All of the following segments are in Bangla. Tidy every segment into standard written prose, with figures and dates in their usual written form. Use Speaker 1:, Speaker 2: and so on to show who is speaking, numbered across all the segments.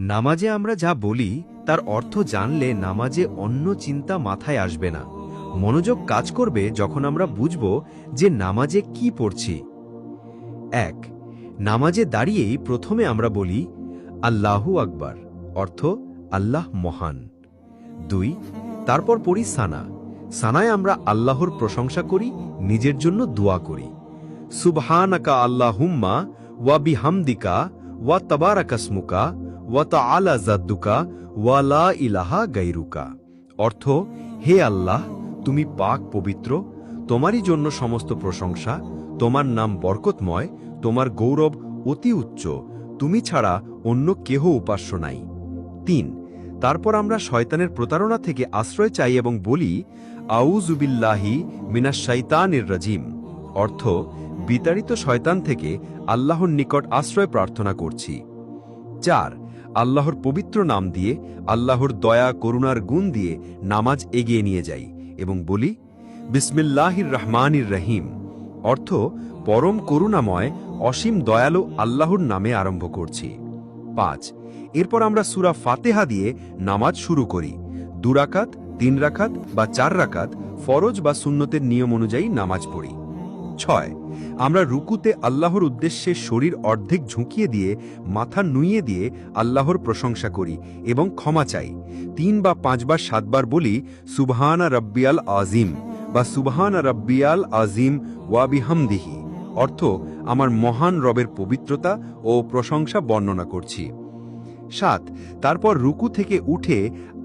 Speaker 1: নামাজে আমরা যা বলি তার অর্থ জানলে নামাজে অন্য চিন্তা মাথায় আসবে না। মনোযোগ কাজ করবে যখন আমরা বুঝব যে নামাজে কি পড়ছি। ১. নামাজে দাঁড়িয়েই প্রথমে আমরা বলি আল্লাহু আকবার, অর্থ আল্লাহ মহান। ২. তারপর পড়ি সানা। সানায় আমরা আল্লাহর প্রশংসা করি, নিজের জন্য দোয়া করি। সুবহানাকা আল্লাহুম্মা ওয়া বিহামদিকা ওয়া তাবারাকাসমুকা ওয়া তাআলা জাদ্দুকা ওয়া লা ইলাহা গায়রুকা, অর্থ হে আল্লাহ, তুমি পাক পবিত্র, তোমারই জন্য সমস্ত প্রশংসা, তোমার নাম বরকতময়, তোমার গৌরব অতি উচ্চ, তুমি ছাড়া অন্য কেহ উপাস্য নাই। ৩. তারপর আমরা শয়তানের প্রতারণা থেকে আশ্রয় চাই এবং বলি আউযু বিল্লাহি মিনাশ শাইতানির রাজিম, অর্থ বিতাড়িত শয়তান থেকে আল্লাহর নিকট আশ্রয় প্রার্থনা করছি। ৪. আল্লাহর পবিত্র নাম দিয়ে, আল্লাহর দয়া করুণার গুণ দিয়ে নামাজ এগিয়ে নিয়ে যাই এবং বলি বিসমিল্লাহির রহমানির রহিম, অর্থ পরম করুণাময় অসীম দয়ালু আল্লাহর নামে আরম্ভ করছি। ৫. এরপর আমরা সূরা ফাতিহা দিয়ে নামাজ শুরু করি। ২ রাকাত, ৩ রাকাত বা ৪ রাকাত ফরজ বা সুন্নতের নিয়ম অনুযায়ী নামাজ পড়ি। ৬. আমরা রুকুতে আল্লাহর উদ্দেশ্যে শরীর অর্ধেক ঝুঁকিয়ে দিয়ে মাথা নুইয়ে দিয়ে আল্লাহর প্রশংসা করি এবং ক্ষমা চাই। ৩ বা ৫ বার ৭ বার বলি সুবহানা রাব্বিয়াল আজিম বা সুবহানা রাব্বিয়াল আজিম ওয়া বিহামদিহি, অর্থ আমার মহান রবের পবিত্রতা ও প্রশংসা বর্ণনা করছি। ৭. তারপর রুকু থেকে উঠে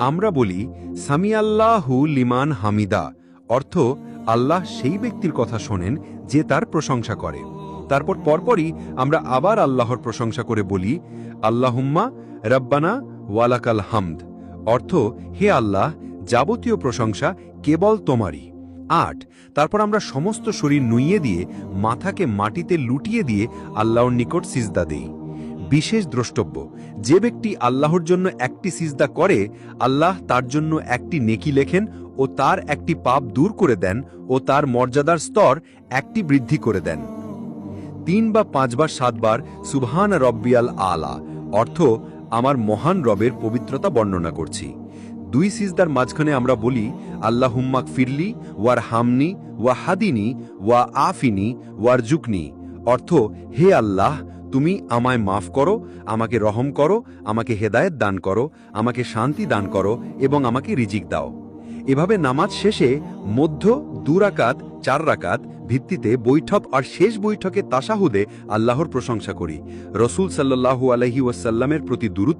Speaker 1: আমরা বলি সামিআল্লাহু লিমান হামিদা, অর্থ আল্লাহ সেই ব্যক্তির কথা শোনেন যে তার প্রশংসা করে। তারপর পরপরই আমরা আবার আল্লাহর প্রশংসা করে বলি আল্লাহুম্মা রব্বানা ওয়ালাকাল হামদ, অর্থ হে আল্লাহ, যাবতীয় প্রশংসা কেবল তোমারই। ৮. তারপর আমরা সমস্ত শরীর নুইয়ে দিয়ে মাথাকে মাটিতে লুটিয়ে দিয়ে আল্লাহর নিকট সিজদা দেই। বিশেষ দ্রষ্টব্য, যে ব্যক্তি আল্লাহর জন্য একটি সিজদা করে আল্লাহ তার জন্য একটি নেকি লেখেন ও তার একটি পাপ দূর করে দেন ও তার মর্যাদার স্তর একটি বৃদ্ধি করে দেন। ৩ বা ৫ বার ৭ বার সুবহান রব্বিয়াল আলা, অর্থ আমার মহান রবের পবিত্রতা বর্ণনা করছি। ২ সিজদার মাঝখানে আমরা বলি আল্লাহুম্মা ফিরলি ওয়ার হামনি ওয়া হাদিনি ওয়া আফিনি ওয়ার জুকনি, অর্থ হে আল্লাহ, তুমি আমায় মাফ করো, আমাকে রহম করো, আমাকে হেদায়েত দান করো, আমাকে শান্তি দান করো এবং আমাকে রিজিক দাও। এভাবে নামাজ শেষে মধ্য ২ রাকাত ৪ রাকাত ভিত্তিতে বৈঠক আর শেষ বৈঠকে তাশাহুদে আল্লাহর প্রশংসা করি। রসূল সাল্লাল্লাহু আলাইহি ওয়াসাল্লামের প্রতি দুরূদ